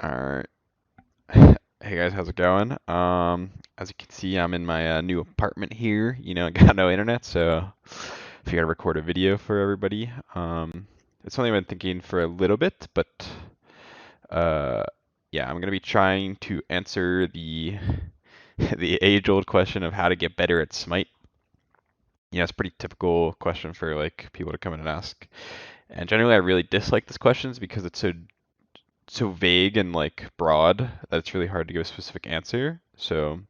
Alright. Hey guys, how's it going? As you can see, I'm in my new apartment here. I got no internet, so figured I'd record a video for everybody. It's only been thinking for a little bit, but uh, yeah, I'm gonna be trying to answer the the age-old question of how to get better at Smite. It's a pretty typical question for like people to come in and ask. And generally, I really dislike this questions because it's so vague and like broad that it's really hard to give a specific answer. So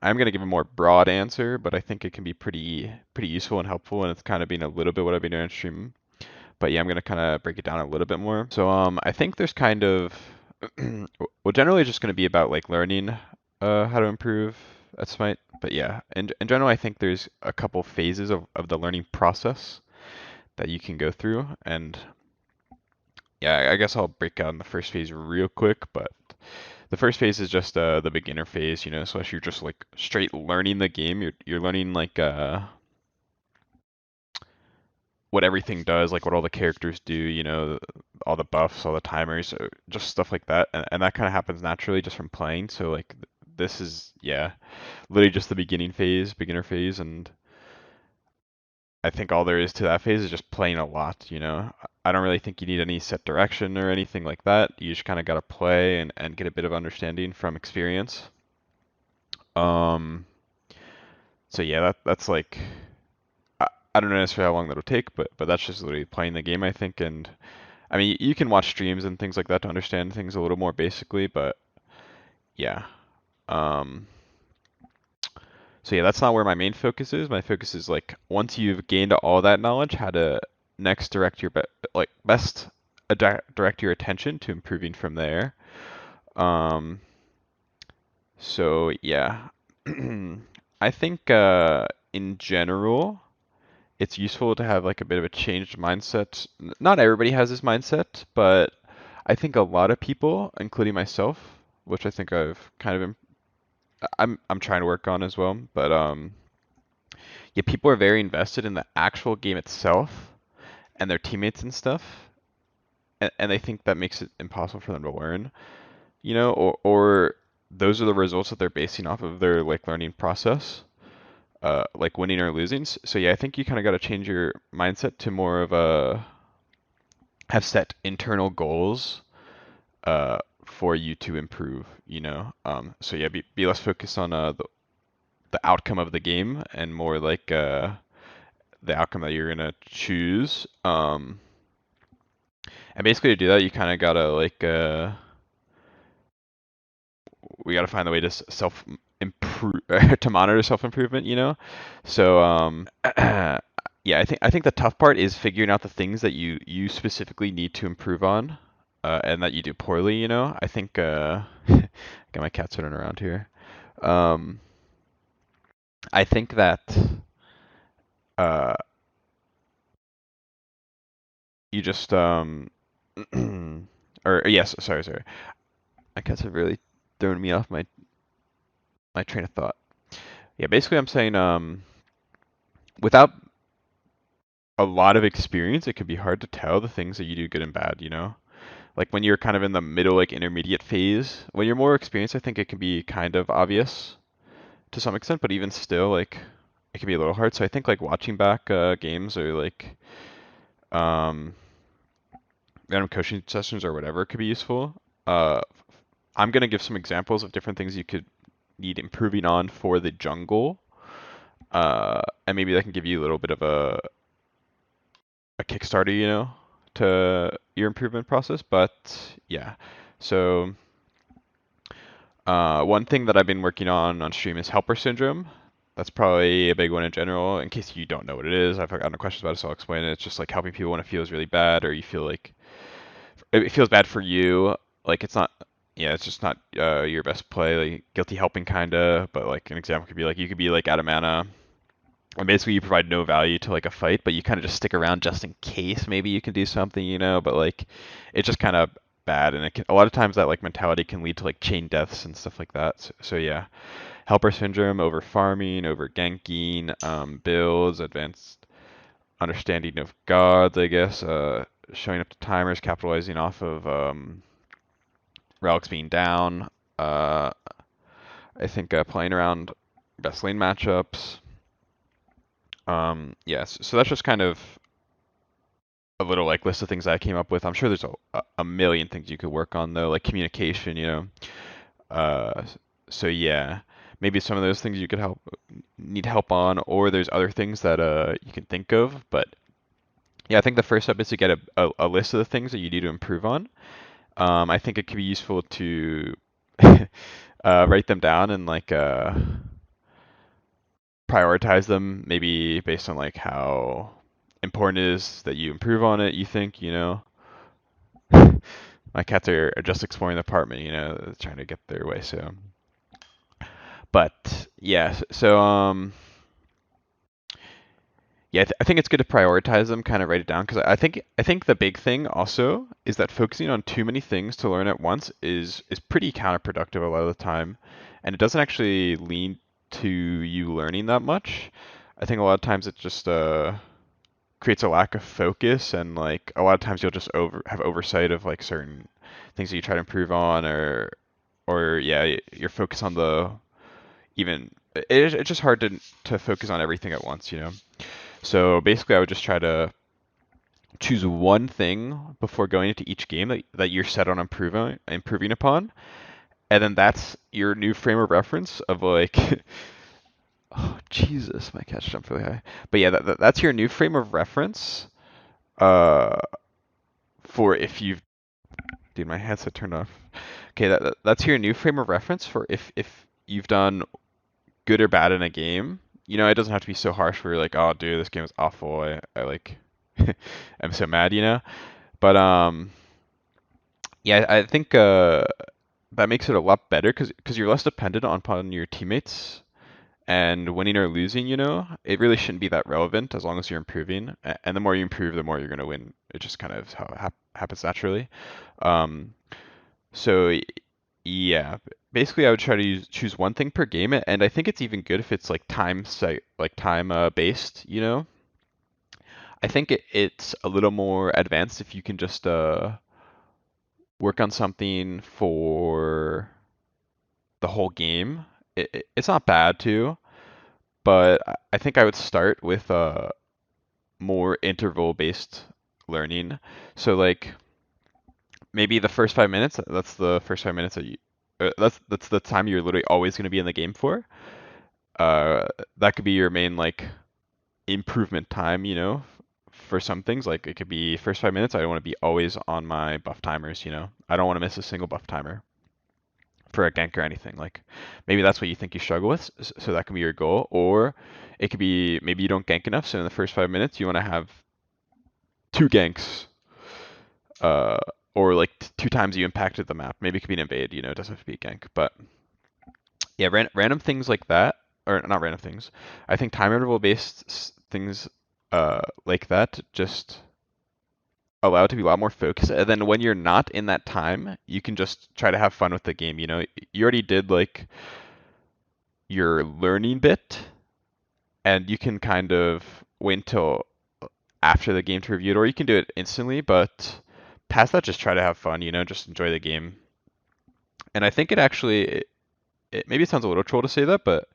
I'm gonna give a more broad answer, but I think it can be pretty useful and helpful, and it's kind of been a little bit what I've been doing on stream. But yeah, I'm gonna kind of break it down a little bit more. So I think there's kind of well, generally it's just gonna be about like learning how to improve at Smite. But yeah, in general, I think there's a couple phases of the learning process that you can go through, and yeah, I guess I'll break down the first phase real quick, but the first phase is just the beginner phase, so as you're just like straight learning the game, you're learning like what everything does, like what all the characters do, all the buffs, all the timers, just stuff like that, and that kind of happens naturally just from playing. So like this is yeah, literally just the beginner phase, and I think all there is to that phase is just playing a lot. I don't really think you need any set direction or anything like that. You just kind of got to play and get a bit of understanding from experience. Um, so yeah, that's like I don't know necessarily how long that'll take, but that's just literally playing the game, I think. And I mean, you can watch streams and things like that to understand things a little more basically, but yeah. Um, so yeah, that's not where my main focus is. My focus is like once you've gained all that knowledge, how to next direct your best direct your attention to improving from there. Um, so yeah, I think in general, it's useful to have like a bit of a changed mindset. Not everybody has this mindset, but I think a lot of people, including myself, which I think I've kind of I'm trying to work on as well, but yeah, people are very invested in the actual game itself and their teammates and stuff, and they think that makes it impossible for them to learn, or those are the results that they're basing off of their like learning process. Like winning or losing. So yeah, I think you kind of got to change your mindset to more of a have set internal goals for you to improve. So yeah, be less focused on the outcome of the game and more like the outcome that you're gonna choose. And basically to do that, you kind of gotta like we gotta find a way to self improve to monitor self improvement. So yeah, I think the tough part is figuring out the things that you specifically need to improve on, and that you do poorly. I think got my cats running around here. Um, I think that uh, you just or yes, sorry. My cats have really thrown me off my train of thought. Yeah, basically I'm saying without a lot of experience, it can be hard to tell the things that you do good and bad. Like when you're kind of in the middle, like intermediate phase. When you're more experienced, I think it can be kind of obvious to some extent, but even still, like it can be a little hard. So I think like watching back games or like um, random coaching sessions or whatever could be useful. Uh, I'm gonna give some examples of different things you could need improving on for the jungle, and maybe that can give you a little bit of a Kickstarter, to your improvement process. But yeah, so one thing that I've been working on stream is helper syndrome. That's probably a big one in general. In case you don't know what it is, I've gotten questions about it, so I'll explain it. It's just like helping people when it feels really bad, or you feel like it feels bad for you. Like it's not, yeah, it's just not your best play. Like guilty helping kinda. But like an example could be like you could be like out of mana, and basically you provide no value to like a fight, but you kind of just stick around just in case maybe you can do something. But like it's just kind of bad, and a lot of times that like mentality can lead to like chain deaths and stuff like that. So yeah, helper syndrome, over farming, over ganking, builds, advanced understanding of gods, I guess, showing up to timers, capitalizing off of relics being down. Uh, I think playing around best lane matchups. Yes, so that's just kind of a little like list of things I came up with. I'm sure there's a million things you could work on though, like communication, you know. Uh, so yeah, maybe some of those things you could need help on, or there's other things that you can think of. But yeah, I think the first step is to get a list of the things that you need to improve on. I think it could be useful to write them down and like prioritize them, maybe based on like how important it is that you improve on it. You think, you know, my cats are just exploring the apartment, you know, trying to get their way. So, but yeah, yeah, I think it's good to prioritize them, kind of write it down, because I think the big thing also is that focusing on too many things to learn at once is pretty counterproductive a lot of the time, and it doesn't actually lead to you learning that much. I think a lot of times it just creates a lack of focus, and like a lot of times you'll just have oversight of like certain things that you try to improve on, or yeah, you're focused on the even. It's just hard to focus on everything at once, you know. So basically, I would just try to choose one thing before going into each game that you're set on improving upon, and then that's your new frame of reference of like, oh Jesus, my catch jumped really high. But yeah, that's your new frame of reference. Uh, for if you've, dude, my headset turned off. Okay, that's your new frame of reference for if you've done good or bad in a game. You know, it doesn't have to be so harsh where you're like, oh, dude, this game is awful. I like, I'm so mad, you know. But yeah, I think that makes it a lot better because you're less dependent upon your teammates and winning or losing. You know, it really shouldn't be that relevant as long as you're improving. And the more you improve, the more you're gonna win. It just kind of how it happens naturally. Um, so yeah, basically I would try to choose one thing per game, and I think it's even good if it's like time based. You know, I think it's a little more advanced if you can just work on something for the whole game. It's not bad too, but I think I would start with more interval-based learning. So like maybe the first 5 minutes, that's the first 5 minutes that that's the time you're literally always going to be in the game for. Uh, that could be your main like improvement time, you know, for some things. Like it could be first 5 minutes, I don't want to be always on my buff timers, you know. I don't want to miss a single buff timer for a gank or anything. Like maybe that's what you think you struggle with, so that can be your goal. Or it could be maybe you don't gank enough, so in the first 5 minutes you want to have two ganks, uh, or like two times you impacted the map. Maybe it could be an invade, you know, it doesn't have to be a gank. But yeah, random things like that, or not random things. I think time interval based things like that just allow it to be a lot more focused. And then when you're not in that time, you can just try to have fun with the game. You know, you already did like your learning bit, and you can kind of wait until after the game to review it, or you can do it instantly. But past that, just try to have fun. You know, just enjoy the game. And I think it actually, maybe it sounds a little troll to say that, but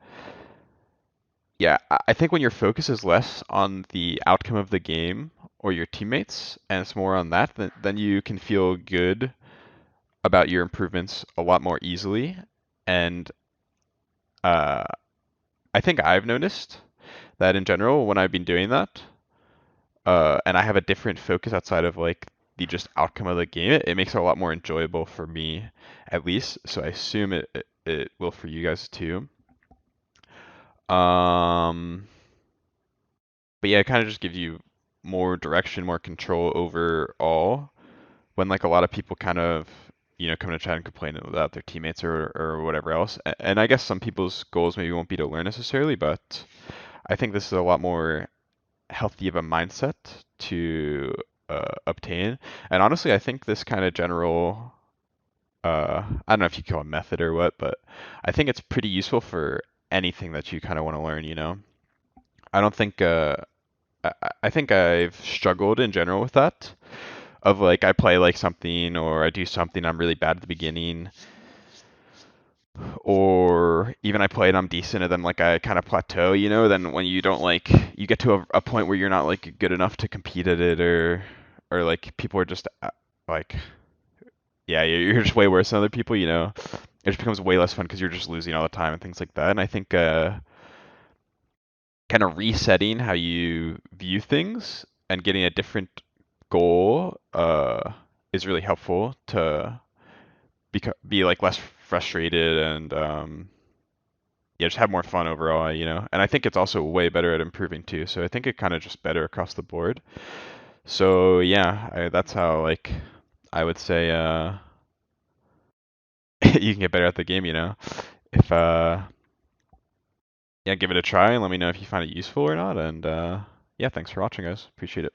yeah, I think when your focus is less on the outcome of the game or your teammates, and it's more on that, then you can feel good about your improvements a lot more easily. And uh, I think I've noticed that in general, when I've been doing that, and I have a different focus outside of like the just outcome of the game, it makes it a lot more enjoyable for me, at least. So I assume it will for you guys too. Um, but yeah, it kind of just gives you more direction, more control overall. When like a lot of people kind of come to chat and complain about their teammates or whatever else. And I guess some people's goals maybe won't be to learn necessarily, but I think this is a lot more healthy of a mindset to obtain. And honestly, I think this kind of general, I don't know if you call it method or what, but I think it's pretty useful for anything that you kind of want to learn, you know? I don't think, I think I've struggled in general with that. of like I play like something or I do something I'm really bad at the beginning, or even I play it I'm decent and then like I kind of plateau, you know, then when you don't like you get to a point where you're not like good enough to compete at it, or like people are just like yeah, you're just way worse than other people, you know. It just becomes way less fun because you're just losing all the time and things like that. And I think kind of resetting how you view things and getting a different goal is really helpful to be like less frustrated and yeah, just have more fun overall, you know. And I think it's also way better at improving too. So I think it kind of just better across the board. So yeah, that's how like I would say you can get better at the game, you know. If yeah, give it a try and let me know if you find it useful or not. And yeah, thanks for watching, guys. Appreciate it.